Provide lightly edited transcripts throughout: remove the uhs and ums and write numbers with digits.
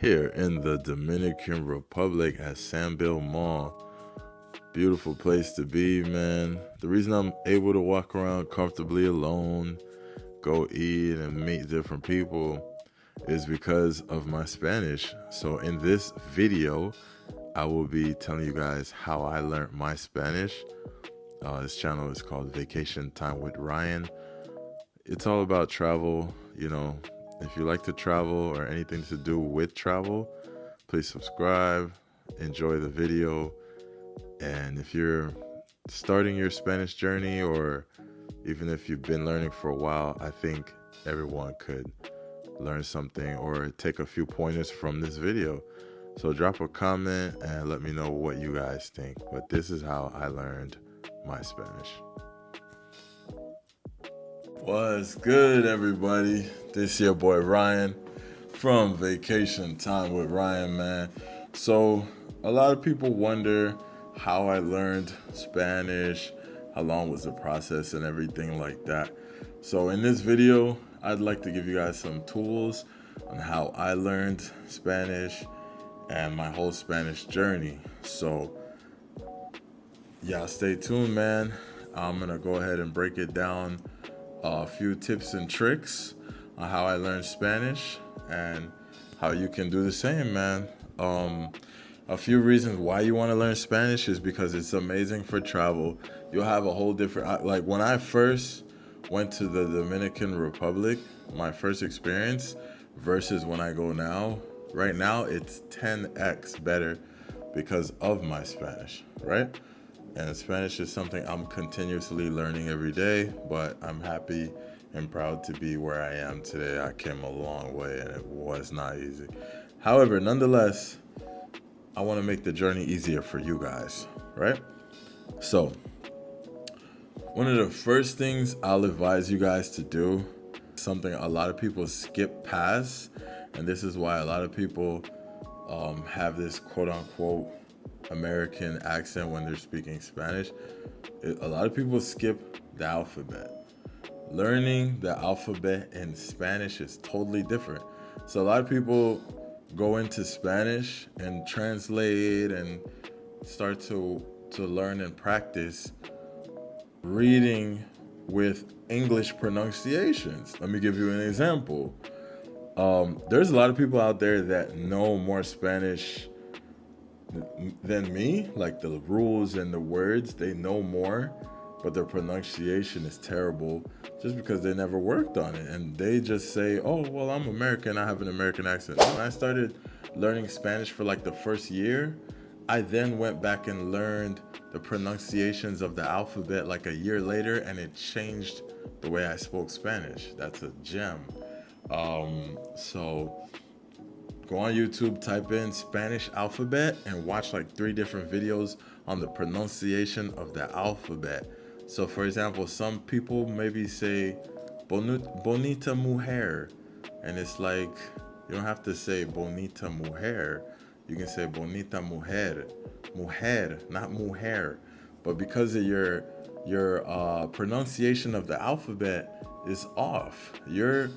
here in the Dominican Republic at Sanville Mall. Beautiful place to be, man. The reason I'm able to walk around comfortably alone, go eat and meet different people is because of my Spanish. So in this video, I will be telling you guys how I learned my Spanish. This channel is called Vacation Time with Ryan. It's all about travel. If you like to travel or anything to do with travel, please subscribe, enjoy the video. And if you're starting your Spanish journey, or even if you've been learning for a while, I think everyone could learn something or take a few pointers from this video. So drop a comment and let me know what you guys think. But this is how I learned my Spanish. What's good, everybody? This is your boy Ryan from Vacation Time with Ryan, man. So a lot of people wonder how I learned Spanish, how long was the process and everything like that. So in this video, I'd like to give you guys some tools on how I learned Spanish and my whole Spanish journey. So yeah, stay tuned, man. I'm gonna go ahead and break it down, a few tips and tricks on how I learned Spanish and how you can do the same, man. A few reasons why you want to learn Spanish is because it's amazing for travel. You'll have a whole different, like when I first went to the Dominican Republic, my first experience versus when I go now, right now it's 10x better because of my Spanish, right? And Spanish is something I'm continuously learning every day, but I'm happy and proud to be where I am today. I came a long way and it was not easy. However, nonetheless, I want to make the journey easier for you guys, right? So, one of the first things I'll advise you guys to do, something a lot of people skip past, and this is why a lot of people have this quote-unquote American accent when they're speaking Spanish. A lot of people skip the alphabet. Learning the alphabet in Spanish is totally different. So a lot of people go into Spanish and translate and start to learn and practice reading with English pronunciations. Let me give you an example. There's a lot of people out there that know more Spanish than me, like the rules and the words, they know more, but their pronunciation is terrible just because they never worked on it. And they just say, oh, well, I'm American, I have an American accent. When I started learning Spanish for like the first year, I then went back and learned the pronunciations of the alphabet like a year later, and it changed the way I spoke Spanish. That's a gem. So go on YouTube, type in Spanish alphabet, and watch like 3 different videos on the pronunciation of the alphabet. So for example, some people maybe say bonita mujer, and it's like, you don't have to say bonita mujer. You can say bonita mujer, mujer, not mujer. But because of your pronunciation of the alphabet is off, you're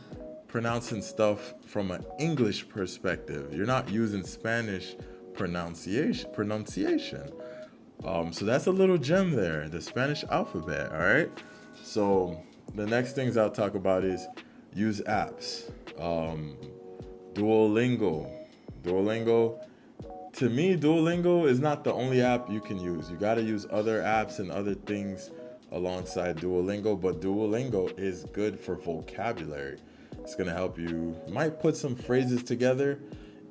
pronouncing stuff from an English perspective. You're not using Spanish pronunciation. So that's a little gem there, the Spanish alphabet, all right? So the next things I'll talk about is use apps. Duolingo. To me, Duolingo is not the only app you can use. You got to use other apps and other things alongside Duolingo, but Duolingo is good for vocabulary. It's going to help you, might put some phrases together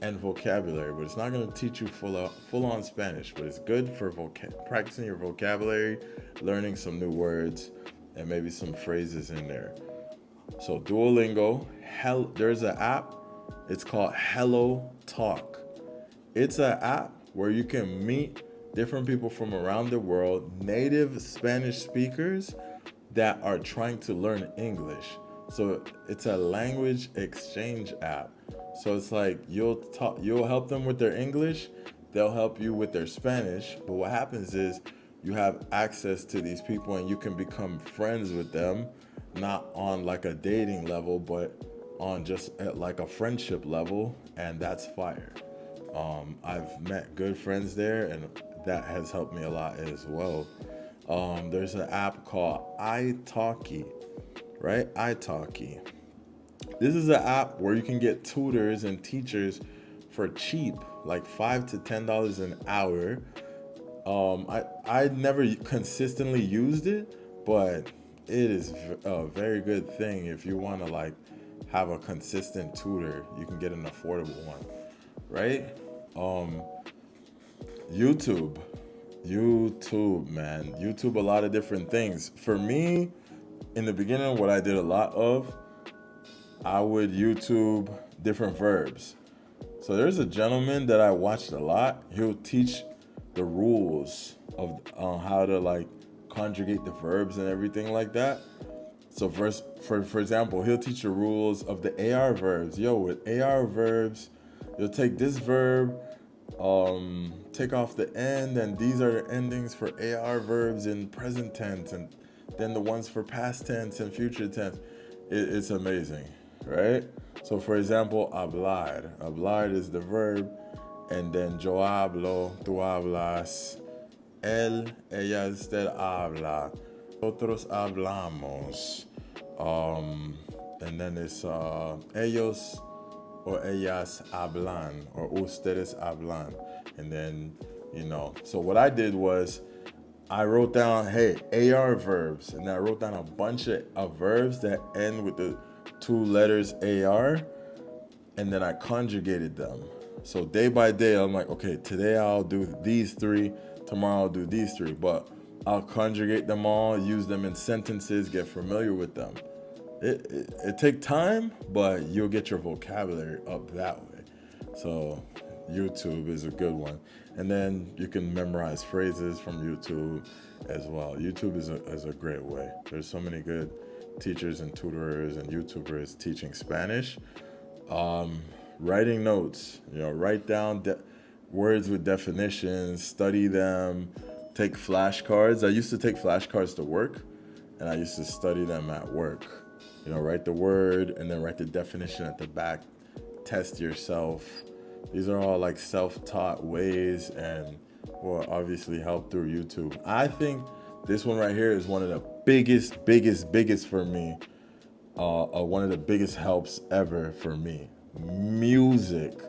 and vocabulary, but it's not going to teach you full on Spanish, but it's good for practicing your vocabulary, learning some new words, and maybe some phrases in there. So Duolingo, there's an app, it's called Hello Talk. It's an app where you can meet different people from around the world, native Spanish speakers that are trying to learn English. So it's a language exchange app. So it's like you'll help them with their English, they'll help you with their Spanish. But what happens is you have access to these people and you can become friends with them, not on like a dating level, but on just at like a friendship level, and that's fire. I've met good friends there, and that has helped me a lot as well. There's an app called italki, right? italki. This is an app where you can get tutors and teachers for cheap, like $5 to $10 an hour. I never consistently used it, but it is a very good thing if you want to like have a consistent tutor. You can get an affordable one, right? Um, YouTube, YouTube, man, YouTube. A lot of different things. For me, in the beginning, what I did a lot of, I would YouTube different verbs. So there's a gentleman that I watched a lot. He'll teach the rules of how to like conjugate the verbs and everything like that. So first, for example, he'll teach the rules of the AR verbs. Yo, with AR verbs, you'll take this verb, take off the end, and these are the endings for AR verbs in present tense, and then the ones for past tense and future tense. It's amazing, right? So for example, hablar. Hablar is the verb, and then yo hablo, tú hablas, ella, usted habla, nosotros hablamos. Um, and then it's ellos or ellas hablan or ustedes hablan. And then, so what I did was I wrote down, hey, AR verbs. And then I wrote down a bunch of verbs that end with the two letters AR. And then I conjugated them. So day by day, I'm like, okay, today I'll do these three, tomorrow I'll do these three, but I'll conjugate them all, use them in sentences, get familiar with them. It take time, but you'll get your vocabulary up that way. So YouTube is a good one. And then you can memorize phrases from YouTube as well. YouTube is a great way. There's so many good teachers and tutors and YouTubers teaching Spanish. Writing notes, write down words with definitions, study them, take flashcards. I used to take flashcards to work, and I used to study them at work. Write the word and then write the definition at the back, test yourself. These are all like self-taught ways and will obviously help through YouTube. I think this one right here is one of the biggest for me. One of the biggest helps ever for me. Music.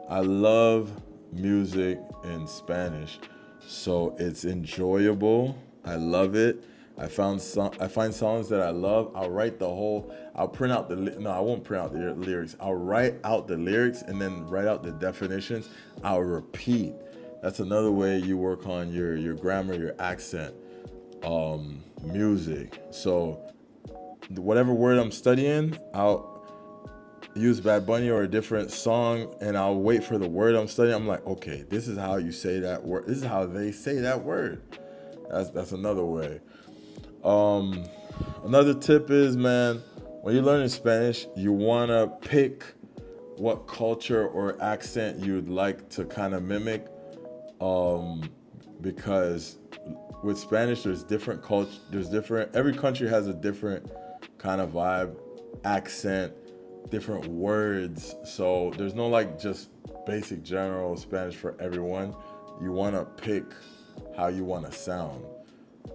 I love music in Spanish, so it's enjoyable. I love it. I find songs that I love. I'll print out I won't print out the lyrics. I'll write out the lyrics and then write out the definitions. I'll repeat. That's another way you work on your grammar, your accent. Music. So whatever word I'm studying, I'll use Bad Bunny or a different song, and I'll wait for the word I'm studying. I'm like, okay, this is how you say that word. This is how they say that word. That's another way. Another tip is, man, when you're learning Spanish, you want to pick what culture or accent you'd like to kind of mimic, because with Spanish, there's different culture, every country has a different kind of vibe, accent, different words. So there's no like just basic general Spanish for everyone. You want to pick how you want to sound.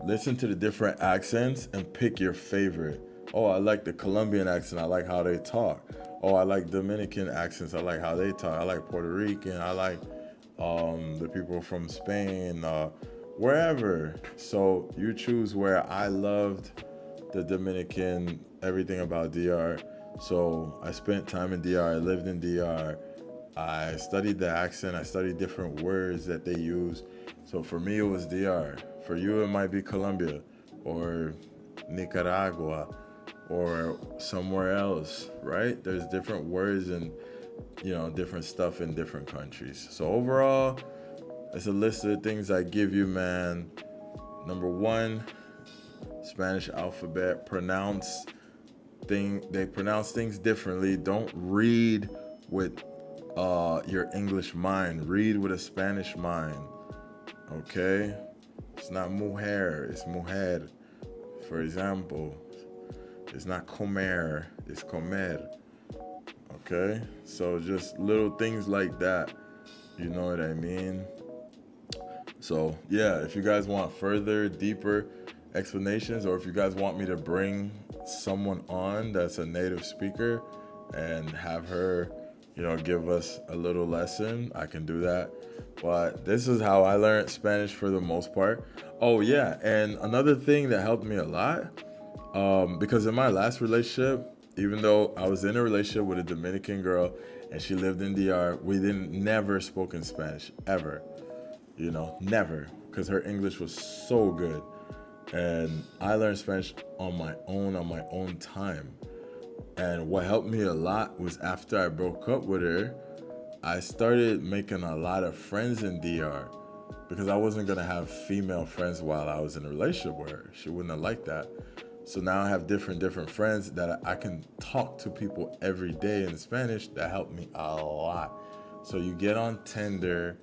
Listen to the different accents and pick your favorite. Oh, I like the Colombian accent. I like how they talk. Oh, I like Dominican accents. I like how they talk. I like Puerto Rican. I like the people from Spain, wherever. So you choose where. I loved the Dominican, everything about DR. So I spent time in DR. I lived in DR. I studied the accent. I studied different words that they use. So for me, it was DR. For you, it might be Colombia or Nicaragua or somewhere else, right? There's different words and, different stuff in different countries. So overall, it's a list of things I give you, man. Number one, Spanish alphabet. They pronounce things differently. Don't read with your English mind. Read with a Spanish mind. Okay? It's not mujer, it's mujer. For example, it's not comer, it's comer. Okay, so just little things like that, you know what I mean? So yeah, if you guys want further, deeper explanations, or if you guys want me to bring someone on that's a native speaker and have her, give us a little lesson, I can do that. But this is how I learned Spanish for the most part. Oh yeah, and another thing that helped me a lot, because in my last relationship, even though I was in a relationship with a Dominican girl and she lived in DR, we didn't never spoke in Spanish ever. Never, because her English was so good. And I learned Spanish on my own time. And what helped me a lot was after I broke up with her, I started making a lot of friends in DR because I wasn't going to have female friends while I was in a relationship with her. She wouldn't have liked that. So now I have different friends that I can talk to people every day in Spanish. That helped me a lot. So you get on Tinder,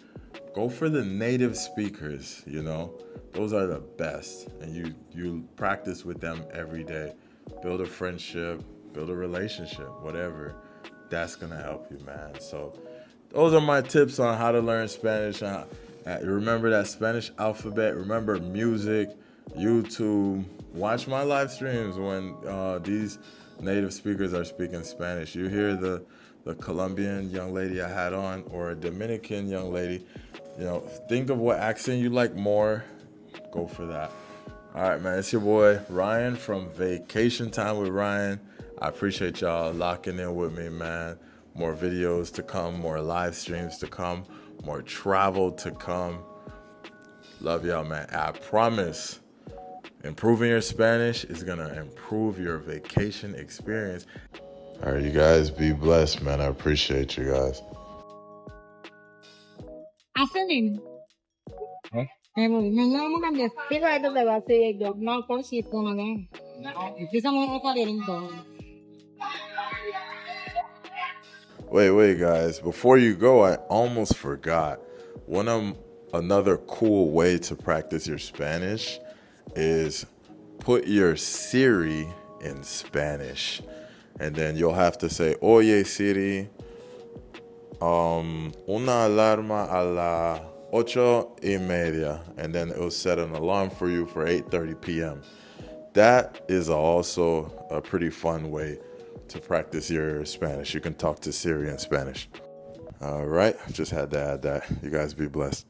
go for the native speakers, those are the best. And you practice with them every day. Build a friendship, build a relationship, whatever. That's gonna help you, man. So those are my tips on how to learn Spanish. Remember that Spanish alphabet, remember music, YouTube. Watch my live streams when these native speakers are speaking Spanish. You hear the Colombian young lady I had on, or a Dominican young lady, think of what accent you like more. Go for that. All right, man. It's your boy Ryan from Vacation Time with Ryan. I appreciate y'all locking in with me, man. More videos to come, more live streams to come, more travel to come. Love y'all, man. I promise improving your Spanish is going to improve your vacation experience. All right, you guys be blessed, man. I appreciate you guys. Aferin. Nangyayon kan pero ito ba si dog na ko si ko na lang. Bisa mo ko rin to. Wait, guys. Before you go, I almost forgot. Another cool way to practice your Spanish is put your Siri in Spanish. And then you'll have to say, Oye Siri, una alarma a la 8:30. And then it'll set an alarm for you for 8:30 p.m. That is also a pretty fun way to practice your Spanish. You can talk to Siri in Spanish. All right, just had to add that. You guys be blessed.